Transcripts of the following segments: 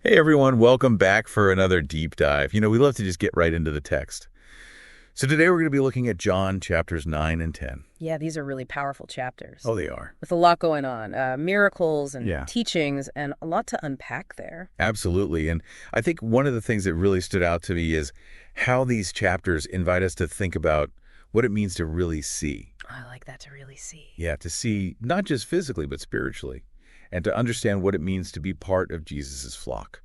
Hey everyone, welcome back for another deep dive. We love to just get right into the text. So today we're going to be looking at John chapters 9 and 10. Yeah, these are really powerful chapters Oh, they are. with a lot going on, miracles and Yeah, teachings and a lot to unpack there. absolutely. And I think one of the things that really stood out to me is how these chapters invite us to think about what it means to really see. I like that, to really see. Yeah, to see not just physically, but spiritually, and to understand what it means to be part of Jesus's flock.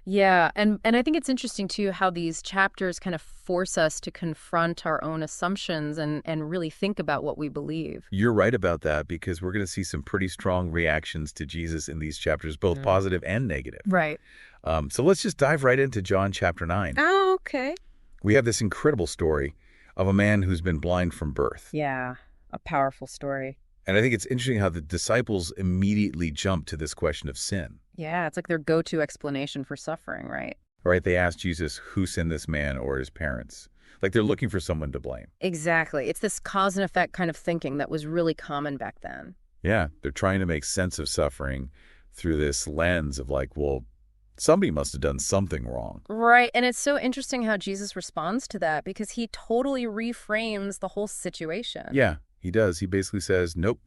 Yeah, and I think it's interesting too how these chapters kind of force us to confront our own assumptions and really think about what we believe. You're right about that because we're going to see some pretty strong reactions to Jesus in these chapters, both positive and negative. Right. So let's just dive right into John chapter 9. Oh, okay. We have this incredible story of a man who's been blind from birth. Yeah, a powerful story. And I think it's interesting how the disciples immediately jump to this question of sin. Yeah, it's like their go-to explanation for suffering, right? Right? They ask Jesus who sinned this man or his parents. Like they're looking for someone to blame. Exactly. It's this cause and effect kind of thinking that was really common back then. Yeah, they're trying to make sense of suffering through this lens of like, well, somebody must have done something wrong. Right. And it's so interesting how Jesus responds to that because he totally reframes the whole situation. Yeah, he does. He basically says, nope,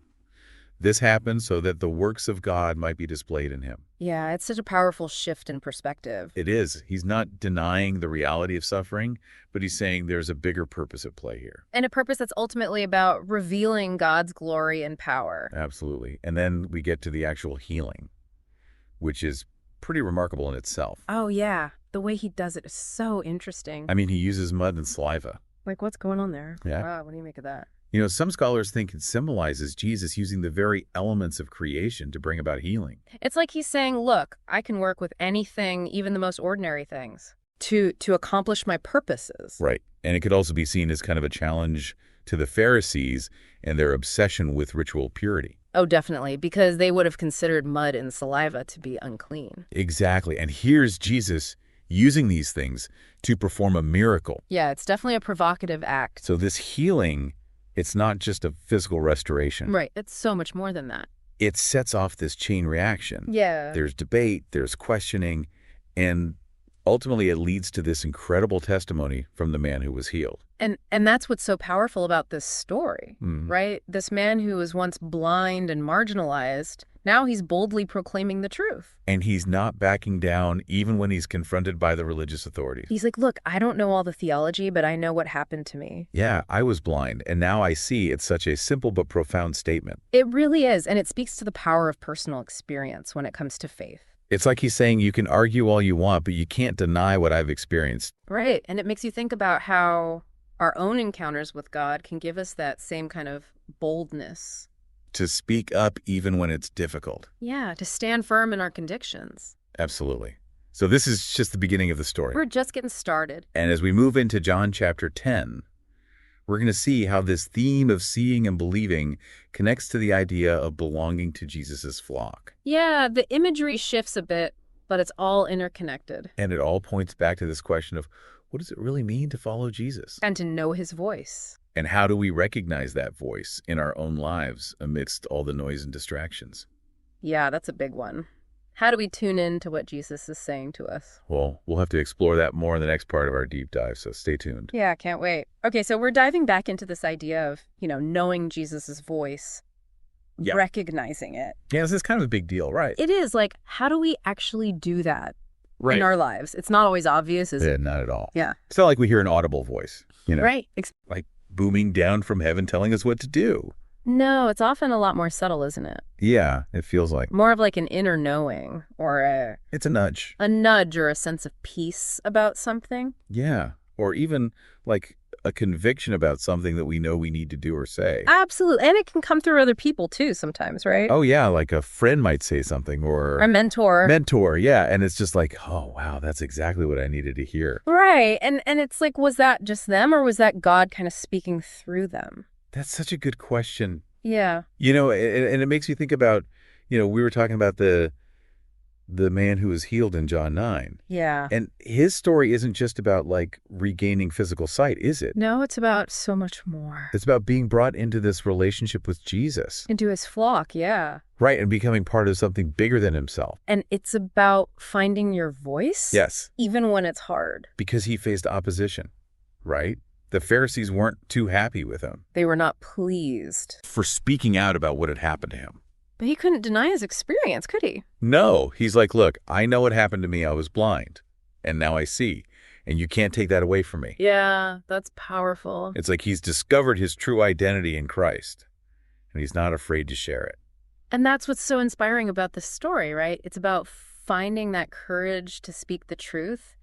this happened so that the works of God might be displayed in him. Yeah, it's such a powerful shift in perspective. It is. He's not denying the reality of suffering, but he's saying there's a bigger purpose at play here. And a purpose that's ultimately about revealing God's glory and power. Absolutely. And then we get to the actual healing, which is pretty remarkable in itself. Oh, yeah. The way he does it is so interesting. I mean, he uses mud and saliva. Like, what's going on there? Yeah. Wow, what do you make of that? Some scholars think it symbolizes Jesus using the very elements of creation to bring about healing. It's like he's saying, look, I can work with anything, even the most ordinary things, to accomplish my purposes. Right. And it could also be seen as kind of a challenge to the Pharisees and their obsession with ritual purity. Oh, definitely, because they would have considered mud and saliva to be unclean. Exactly. And here's Jesus using these things to perform a miracle. Yeah, it's definitely a provocative act. So this healing, it's not just a physical restoration. Right. It's so much more than that. It sets off this chain reaction. Yeah. There's debate, there's questioning, and ultimately it leads to this incredible testimony from the man who was healed. And that's what's so powerful about this story, right? This man who was once blind and marginalized, now he's boldly proclaiming the truth. And he's not backing down even when he's confronted by the religious authorities. He's like, look, I don't know all the theology, but I know what happened to me. Yeah, I was blind, and now I see. It's such a simple but profound statement. It really is, and it speaks to the power of personal experience when it comes to faith. It's like he's saying you can argue all you want, but you can't deny what I've experienced. Right, and it makes you think about how our own encounters with God can give us that same kind of boldness. To speak up even when it's difficult. Yeah, to stand firm in our convictions. Absolutely. So this is just the beginning of the story. We're just getting started. And as we move into John chapter 10, we're going to see how this theme of seeing and believing connects to the idea of belonging to Jesus's flock. Yeah, the imagery shifts a bit, but it's all interconnected. And it all points back to this question of what does it really mean to follow Jesus? And to know his voice. And how do we recognize that voice in our own lives amidst all the noise and distractions? Yeah, that's a big one. How do we tune in to what Jesus is saying to us? Well, we'll have to explore that more in the next part of our deep dive, so stay tuned. Yeah, can't wait. Okay, so we're diving back into this idea of, knowing Jesus's voice, Yeah. recognizing it. Yeah, this is kind of a big deal, right? It is like, how do we actually do that Right. in our lives? It's not always obvious, is Yeah, it? not at all. Yeah. It's not like we hear an audible voice, Right. like booming down from heaven telling us what to do. No, it's often a lot more subtle, isn't it? Yeah, it feels like. More of like an inner knowing or It's a nudge. a nudge or a sense of peace about something. Yeah. Or even like a conviction about something that we know we need to do or say. Absolutely. And it can come through other people too sometimes, right? Oh, yeah, like a friend might say something or Or a mentor. mentor, yeah. And it's just like, oh, wow, that's exactly what I needed to hear. Right. And it's like, was that just them or was that God kind of speaking through them? That's such a good question. Yeah. And it makes me think about, we were talking about the the man who was healed in John 9. Yeah. And his story isn't just about, like, regaining physical sight, is it? No, it's about so much more. It's about being brought into this relationship with Jesus. Into his flock, yeah. Right, and becoming part of something bigger than himself. And it's about finding your voice. Yes. Even when it's hard. Because he faced opposition, right? The Pharisees weren't too happy with him. They were not pleased. For speaking out about what had happened to him. But he couldn't deny his experience, could he? No, he's like, look, I know what happened to me. I was blind, and now I see, and you can't take that away from me. Yeah, that's powerful. It's like he's discovered his true identity in Christ, and he's not afraid to share it. And that's what's so inspiring about this story, right? It's about finding that courage to speak the truth,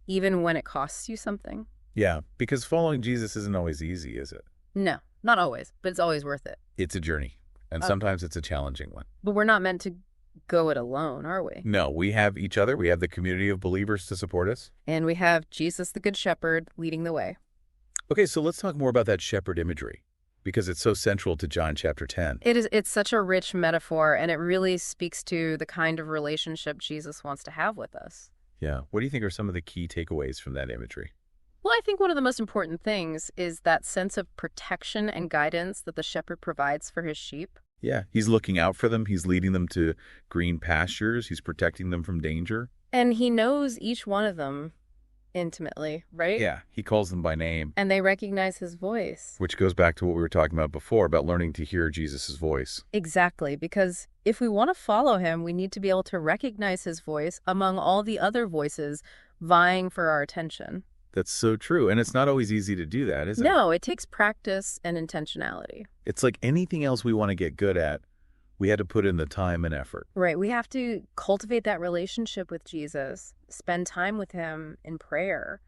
even when it costs you something. Yeah, because following Jesus isn't always easy, is it? No, not always, but it's always worth it. It's a journey. And sometimes it's a challenging one. But we're not meant to go it alone, are we? No, we have each other. We have the community of believers to support us. And we have Jesus, the Good Shepherd, leading the way. Okay, so let's talk more about that shepherd imagery, because it's so central to John chapter 10. It's such a rich metaphor, and it really speaks to the kind of relationship Jesus wants to have with us. Yeah. What do you think are some of the key takeaways from that imagery? Well, I think one of the most important things is that sense of protection and guidance that the shepherd provides for his sheep. Yeah, he's looking out for them. He's leading them to green pastures. He's protecting them from danger. And he knows each one of them intimately, right? Yeah, he calls them by name. And they recognize his voice. Which goes back to what we were talking about before, about learning to hear Jesus' voice. Exactly, because if we want to follow him, we need to be able to recognize his voice among all the other voices vying for our attention. That's so true. And it's not always easy to do that, is it? No, it takes practice and intentionality. It's like anything else we want to get good at, we had to put in the time and effort. Right. We have to cultivate that relationship with Jesus, spend time with him in prayer,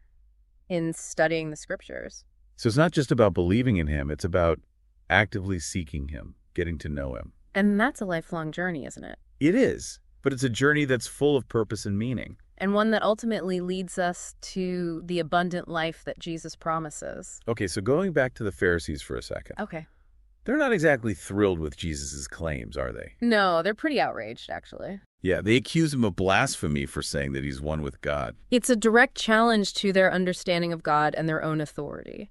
in studying the scriptures. So it's not just about believing in him. It's about actively seeking him, getting to know him. And that's a lifelong journey, isn't it? It is. But it's a journey that's full of purpose and meaning. And one that ultimately leads us to the abundant life that Jesus promises. Okay, so going back to the Pharisees for a second. Okay. They're not exactly thrilled with Jesus' claims, are they? No, they're pretty outraged, actually. Yeah, they accuse him of blasphemy for saying that he's one with God. It's a direct challenge to their understanding of God and their own authority.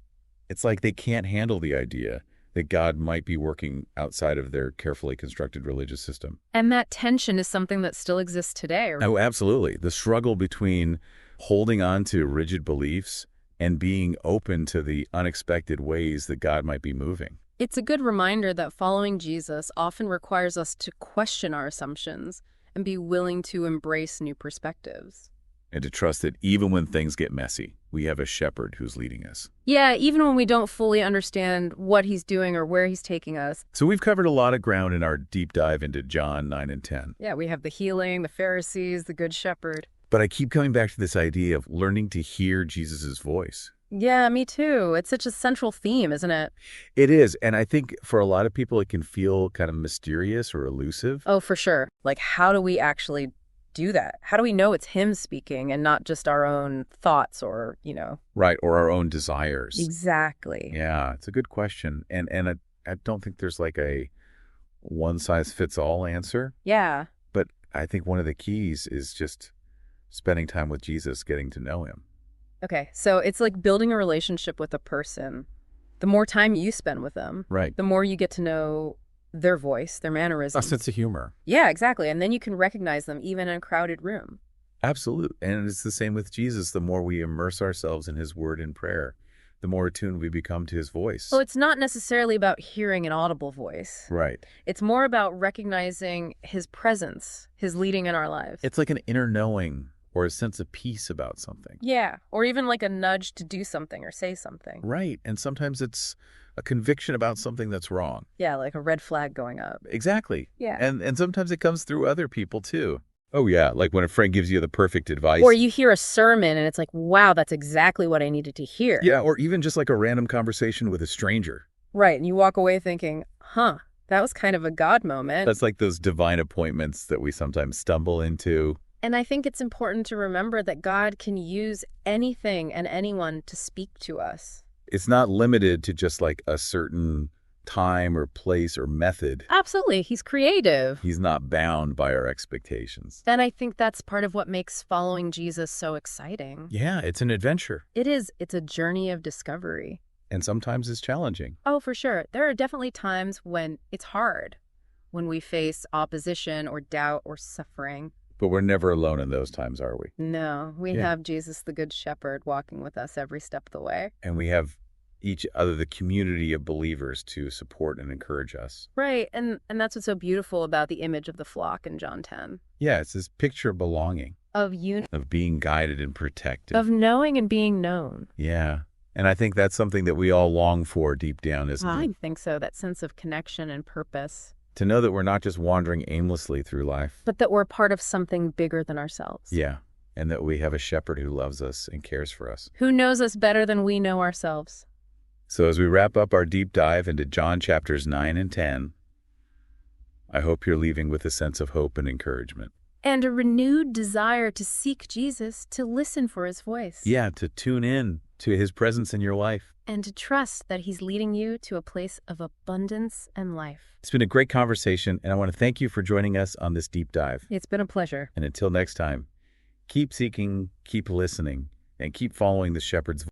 It's like they can't handle the idea that God might be working outside of their carefully constructed religious system. And that tension is something that still exists today. Oh, absolutely. The struggle between holding on to rigid beliefs and being open to the unexpected ways that God might be moving. It's a good reminder that following Jesus often requires us to question our assumptions and be willing to embrace new perspectives. And to trust that even when things get messy, we have a shepherd who's leading us. Yeah, even when we don't fully understand what he's doing or where he's taking us. So we've covered a lot of ground in our deep dive into John 9 and 10. Yeah, we have the healing, the Pharisees, the Good Shepherd. But I keep coming back to this idea of learning to hear Jesus' voice. Yeah, me too. It's such a central theme, isn't it? It is. And I think for a lot of people, it can feel kind of mysterious or elusive. Oh, for sure. Like, how do we actually do that? How do we know it's him speaking and not just our own thoughts or, Right, or our own desires. Exactly. Yeah, it's a good question. And I don't think there's like a one-size-fits-all answer. Yeah. But I think one of the keys is just spending time with Jesus, getting to know him. Okay, so it's like building a relationship with a person. The more time you spend with them, Right. the more you get to know their voice, their A mannerisms. sense of humor. Yeah, exactly. And then you can recognize them even in a crowded room. Absolutely. And it's the same with Jesus. The more we immerse ourselves in his word and prayer, the more attuned we become to his voice. Well, it's not necessarily about hearing an audible voice. Right. It's more about recognizing his presence, his leading in our lives. It's like an inner knowing or a sense of peace about something. Yeah, or even like a nudge to do something or say something. Right. And sometimes it's a conviction about something that's wrong. Yeah, like a red flag going up. Exactly. Yeah. And sometimes it comes through other people too. Oh, yeah. Like when a friend gives you the perfect advice. Or you hear a sermon and it's like, wow, that's exactly what I needed to hear. Yeah. Or even just like a random conversation with a stranger. Right. And you walk away thinking, that was kind of a God moment. That's like those divine appointments that we sometimes stumble into. And I think it's important to remember that God can use anything and anyone to speak to us. It's not limited to just like a certain time or place or method. Absolutely. He's creative. He's not bound by our expectations. And I think that's part of what makes following Jesus so exciting. Yeah, it's an adventure. It is. It's a journey of discovery. And sometimes it's challenging. Oh, for sure. There are definitely times when it's hard, when we face opposition or doubt or suffering. But we're never alone in those times, are we? No, we have Jesus, the Good Shepherd, walking with us every step of the way. And we have each other, the community of believers, to support and encourage us. Right, and that's what's so beautiful about the image of the flock in John 10. Yeah, it's this picture of belonging, Of unity. of being guided and protected. Of knowing and being known. Yeah. And I think that's something that we all long for deep down, isn't it? I think so, that sense of connection and purpose. To know that we're not just wandering aimlessly through life. But that we're part of something bigger than ourselves. Yeah. And that we have a shepherd who loves us and cares for us. Who knows us better than we know ourselves. So as we wrap up our deep dive into John chapters 9 and 10, I hope you're leaving with a sense of hope and encouragement. And a renewed desire to seek Jesus, to listen for his voice. Yeah, to tune in to his presence in your life. And to trust that he's leading you to a place of abundance and life. It's been a great conversation, and I want to thank you for joining us on this deep dive. It's been a pleasure. And until next time, keep seeking, keep listening, and keep following the shepherd's voice.